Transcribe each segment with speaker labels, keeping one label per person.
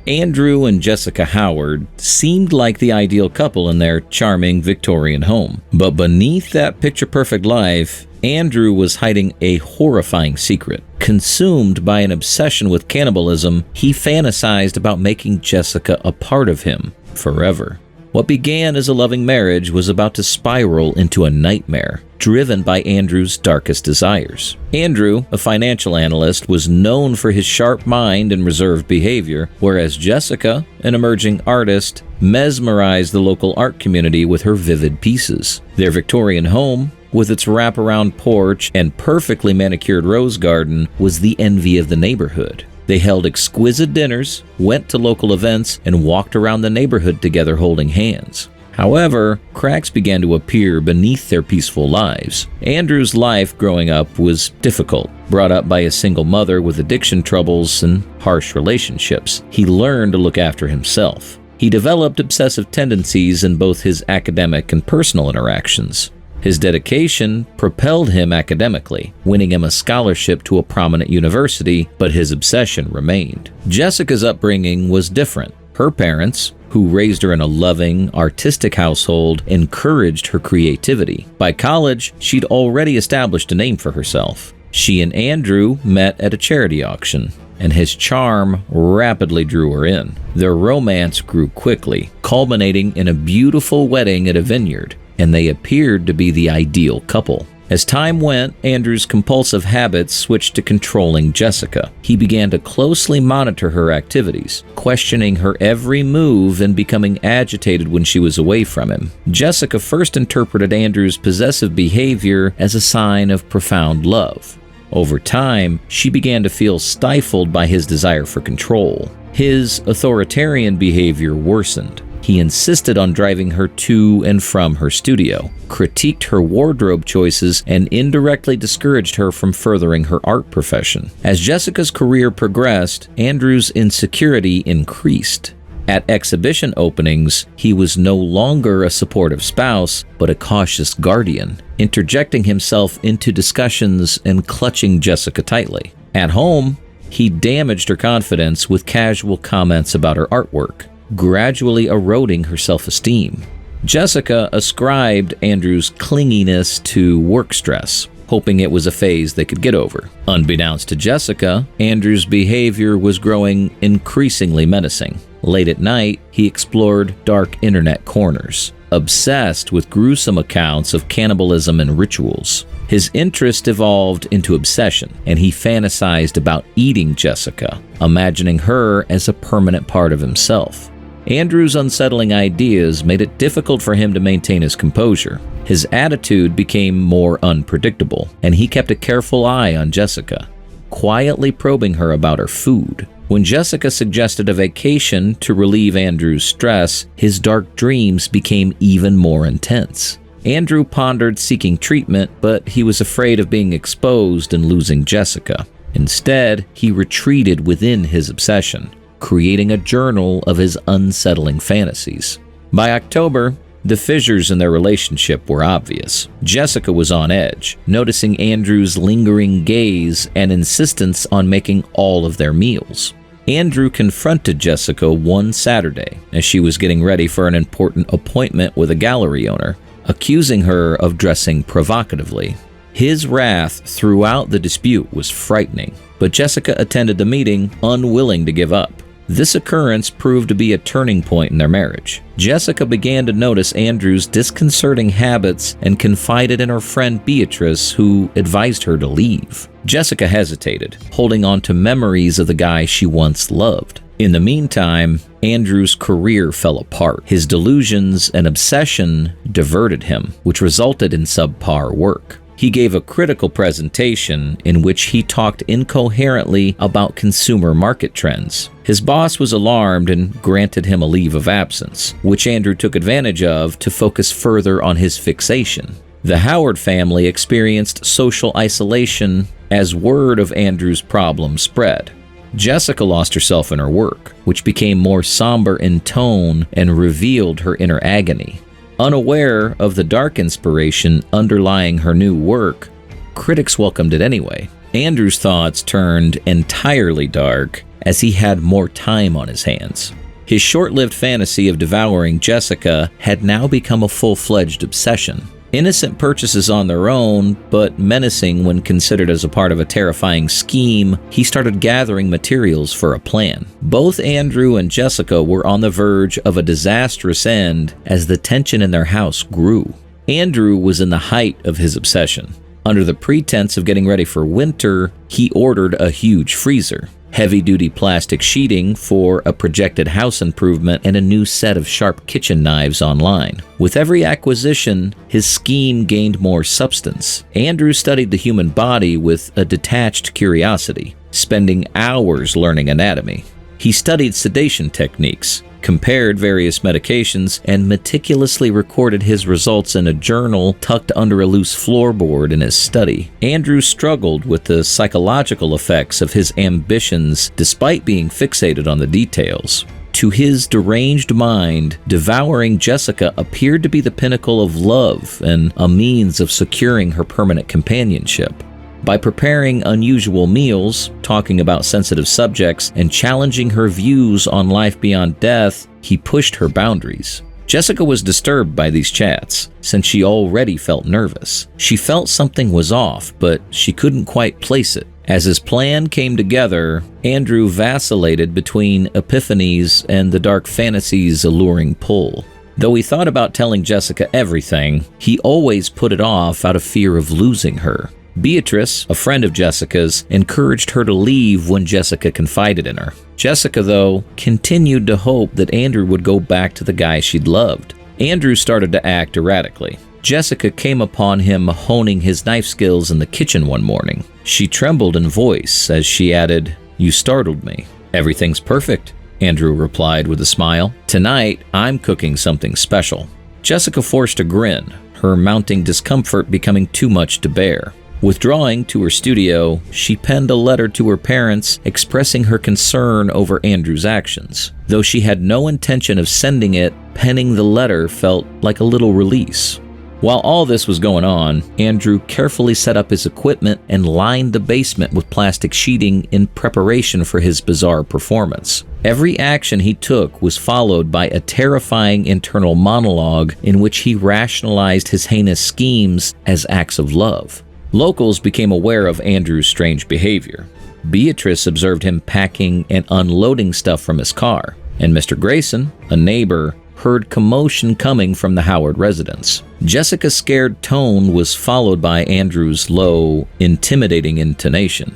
Speaker 1: Andrew and Jessica Howard seemed like the ideal couple in their charming Victorian home. But beneath that picture-perfect life, Andrew was hiding a horrifying secret. Consumed by an obsession with cannibalism, he fantasized about making Jessica a part of him forever. What began as a loving marriage was about to spiral into a nightmare, driven by Andrew's darkest desires. Andrew, a financial analyst, was known for his sharp mind and reserved behavior, whereas Jessica, an emerging artist, mesmerized the local art community with her vivid pieces. Their Victorian home, with its wraparound porch and perfectly manicured rose garden, was the envy of the neighborhood. They held exquisite dinners, went to local events, and walked around the neighborhood together holding hands. However, cracks began to appear beneath their peaceful lives. Andrew's life growing up was difficult. Brought up by a single mother with addiction troubles and harsh relationships, he learned to look after himself. He developed obsessive tendencies in both his academic and personal interactions. His dedication propelled him academically, winning him a scholarship to a prominent university, but his obsession remained. Jessica's upbringing was different. Her parents, who raised her in a loving, artistic household, encouraged her creativity. By college, she'd already established a name for herself. She and Andrew met at a charity auction, and his charm rapidly drew her in. Their romance grew quickly, culminating in a beautiful wedding at a vineyard, and they appeared to be the ideal couple. As time went, Andrew's compulsive habits switched to controlling Jessica. He began to closely monitor her activities, questioning her every move and becoming agitated when she was away from him. Jessica first interpreted Andrew's possessive behavior as a sign of profound love. Over time, she began to feel stifled by his desire for control. His authoritarian behavior worsened. He insisted on driving her to and from her studio, critiqued her wardrobe choices, and indirectly discouraged her from furthering her art profession. As Jessica's career progressed, Andrew's insecurity increased. At exhibition openings, he was no longer a supportive spouse, but a cautious guardian, interjecting himself into discussions and clutching Jessica tightly. At home, he damaged her confidence with casual comments about her artwork, gradually eroding her self-esteem. Jessica ascribed Andrew's clinginess to work stress, hoping it was a phase they could get over. Unbeknownst to Jessica, Andrew's behavior was growing increasingly menacing. Late at night, he explored dark internet corners, obsessed with gruesome accounts of cannibalism and rituals. His interest evolved into obsession, and he fantasized about eating Jessica, imagining her as a permanent part of himself. Andrew's unsettling ideas made it difficult for him to maintain his composure. His attitude became more unpredictable, and he kept a careful eye on Jessica, quietly probing her about her food. When Jessica suggested a vacation to relieve Andrew's stress, his dark dreams became even more intense. Andrew pondered seeking treatment, but he was afraid of being exposed and losing Jessica. Instead, he retreated within his obsession, creating a journal of his unsettling fantasies. By October, the fissures in their relationship were obvious. Jessica was on edge, noticing Andrew's lingering gaze and insistence on making all of their meals. Andrew confronted Jessica one Saturday as she was getting ready for an important appointment with a gallery owner, accusing her of dressing provocatively. His wrath throughout the dispute was frightening, but Jessica attended the meeting, unwilling to give up. This occurrence proved to be a turning point in their marriage. Jessica began to notice Andrew's disconcerting habits and confided in her friend Beatrice, who advised her to leave. Jessica hesitated, holding on to memories of the guy she once loved. In the meantime, Andrew's career fell apart. His delusions and obsession diverted him, which resulted in subpar work. He gave a critical presentation in which he talked incoherently about consumer market trends. His boss was alarmed and granted him a leave of absence, which Andrew took advantage of to focus further on his fixation. The Howard family experienced social isolation as word of Andrew's problem spread. Jessica lost herself in her work, which became more somber in tone and revealed her inner agony. Unaware of the dark inspiration underlying her new work, critics welcomed it anyway. Andrew's thoughts turned entirely dark as he had more time on his hands. His short-lived fantasy of devouring Jessica had now become a full-fledged obsession. Innocent purchases on their own, but menacing when considered as a part of a terrifying scheme, he started gathering materials for a plan. Both Andrew and Jessica were on the verge of a disastrous end as the tension in their house grew. Andrew was in the height of his obsession. Under the pretense of getting ready for winter, he ordered a huge freezer, heavy-duty plastic sheeting for a projected house improvement, and a new set of sharp kitchen knives online. With every acquisition, his scheme gained more substance. Andrew studied the human body with a detached curiosity, spending hours learning anatomy. He studied sedation techniques, compared various medications, and meticulously recorded his results in a journal tucked under a loose floorboard in his study. Andrew struggled with the psychological effects of his ambitions despite being fixated on the details. To his deranged mind, devouring Jessica appeared to be the pinnacle of love and a means of securing her permanent companionship. By preparing unusual meals, talking about sensitive subjects, and challenging her views on life beyond death, he pushed her boundaries. Jessica was disturbed by these chats, since she already felt nervous. She felt something was off, but she couldn't quite place it. As his plan came together, Andrew vacillated between epiphanies and the dark fantasy's alluring pull. Though he thought about telling Jessica everything, he always put it off out of fear of losing her. Beatrice, a friend of Jessica's, encouraged her to leave when Jessica confided in her. Jessica, though, continued to hope that Andrew would go back to the guy she'd loved. Andrew started to act erratically. Jessica came upon him honing his knife skills in the kitchen one morning. She trembled in voice as she added, "You startled me." "Everything's perfect," Andrew replied with a smile. "Tonight, I'm cooking something special." Jessica forced a grin, her mounting discomfort becoming too much to bear. Withdrawing to her studio, she penned a letter to her parents expressing her concern over Andrew's actions. Though she had no intention of sending it, penning the letter felt like a little release. While all this was going on, Andrew carefully set up his equipment and lined the basement with plastic sheeting in preparation for his bizarre performance. Every action he took was followed by a terrifying internal monologue in which he rationalized his heinous schemes as acts of love. Locals became aware of Andrew's strange behavior. Beatrice observed him packing and unloading stuff from his car, and Mr. Grayson, a neighbor, heard commotion coming from the Howard residence. Jessica's scared tone was followed by Andrew's low, intimidating intonation.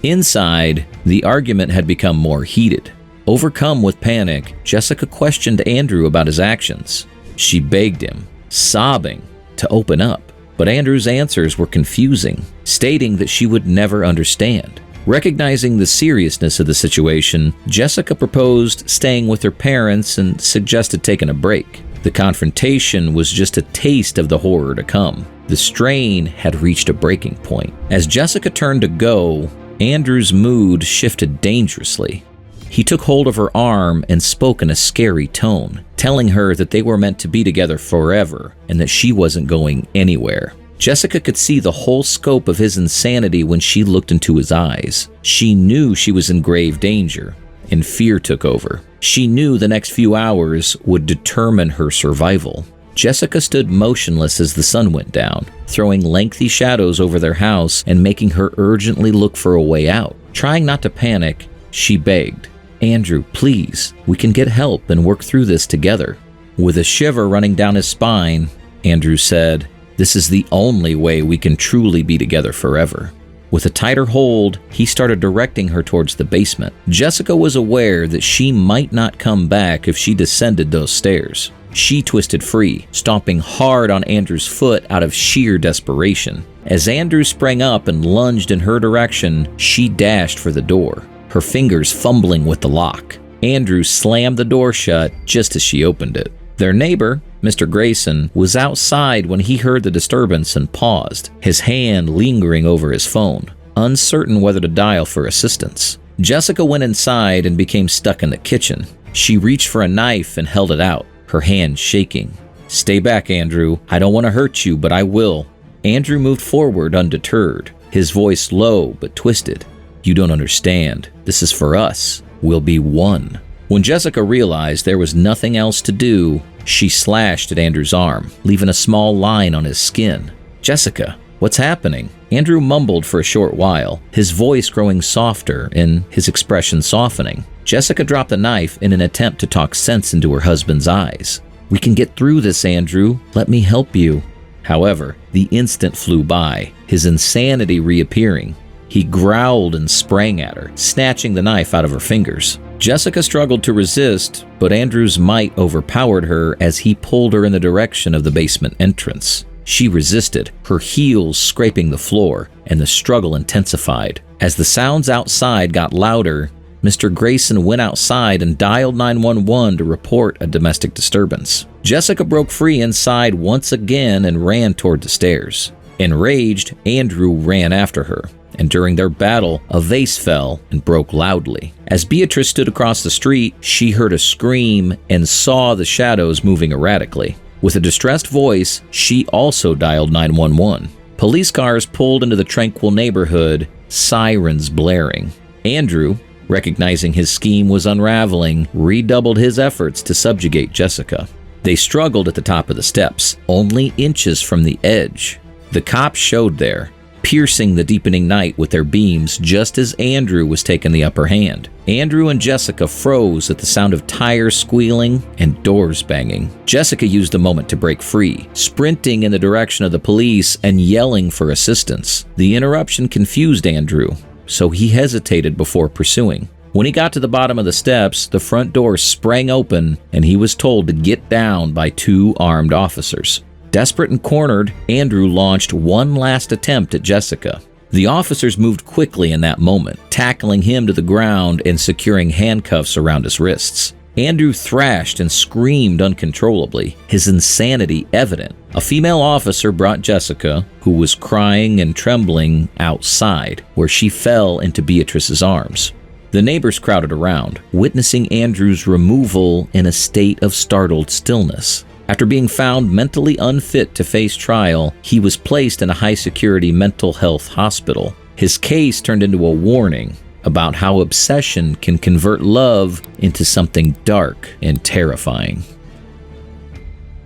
Speaker 1: Inside, the argument had become more heated. Overcome with panic, Jessica questioned Andrew about his actions. She begged him, sobbing, to open up. But Andrew's answers were confusing, stating that she would never understand. Recognizing the seriousness of the situation, Jessica proposed staying with her parents and suggested taking a break. The confrontation was just a taste of the horror to come. The strain had reached a breaking point. As Jessica turned to go, Andrew's mood shifted dangerously. He took hold of her arm and spoke in a scary tone, telling her that they were meant to be together forever and that she wasn't going anywhere. Jessica could see the whole scope of his insanity when she looked into his eyes. She knew she was in grave danger, and fear took over. She knew the next few hours would determine her survival. Jessica stood motionless as the sun went down, throwing lengthy shadows over their house and making her urgently look for a way out. Trying not to panic, she begged, "Andrew, please, we can get help and work through this together." With a shiver running down his spine, Andrew said, "This is the only way we can truly be together forever." With a tighter hold, he started directing her towards the basement. Jessica was aware that she might not come back if she descended those stairs. She twisted free, stomping hard on Andrew's foot out of sheer desperation. As Andrew sprang up and lunged in her direction, she dashed for the door, her fingers fumbling with the lock. Andrew slammed the door shut just as she opened it. Their neighbor, Mr. Grayson, was outside when he heard the disturbance and paused, his hand lingering over his phone, uncertain whether to dial for assistance. Jessica went inside and became stuck in the kitchen. She reached for a knife and held it out, her hand shaking. "Stay back, Andrew. I don't want to hurt you, but I will." Andrew moved forward undeterred, his voice low but twisted. "You don't understand. This is for us." will be one. When Jessica realized there was nothing else to do, she slashed at Andrew's arm, leaving a small line on his skin. "Jessica, what's happening?" Andrew mumbled for a short while, his voice growing softer and his expression softening. Jessica dropped the knife in an attempt to talk sense into her husband's eyes. "We can get through this, Andrew. Let me help you." However, the instant flew by, his insanity reappearing. He growled and sprang at her, snatching the knife out of her fingers. Jessica struggled to resist, but Andrew's might overpowered her as he pulled her in the direction of the basement entrance. She resisted, her heels scraping the floor, and the struggle intensified. As the sounds outside got louder, Mr. Grayson went outside and dialed 911 to report a domestic disturbance. Jessica broke free inside once again and ran toward the stairs. Enraged, Andrew ran after her, and during their battle, a vase fell and broke loudly. As Beatrice stood across the street, she heard a scream and saw the shadows moving erratically. With a distressed voice, she also dialed 911. Police cars pulled into the tranquil neighborhood, sirens blaring. Andrew, recognizing his scheme was unraveling, redoubled his efforts to subjugate Jessica. They struggled at the top of the steps, only inches from the edge. The cops showed there, piercing the deepening night with their beams just as Andrew was taking the upper hand. Andrew and Jessica froze at the sound of tires squealing and doors banging. Jessica used the moment to break free, sprinting in the direction of the police and yelling for assistance. The interruption confused Andrew, so he hesitated before pursuing. When he got to the bottom of the steps, the front door sprang open and he was told to get down by 2 armed officers. Desperate and cornered, Andrew launched one last attempt at Jessica. The officers moved quickly in that moment, tackling him to the ground and securing handcuffs around his wrists. Andrew thrashed and screamed uncontrollably, his insanity evident. A female officer brought Jessica, who was crying and trembling, outside, where she fell into Beatrice's arms. The neighbors crowded around, witnessing Andrew's removal in a state of startled stillness. After being found mentally unfit to face trial, he was placed in a high-security mental health hospital. His case turned into a warning about how obsession can convert love into something dark and terrifying.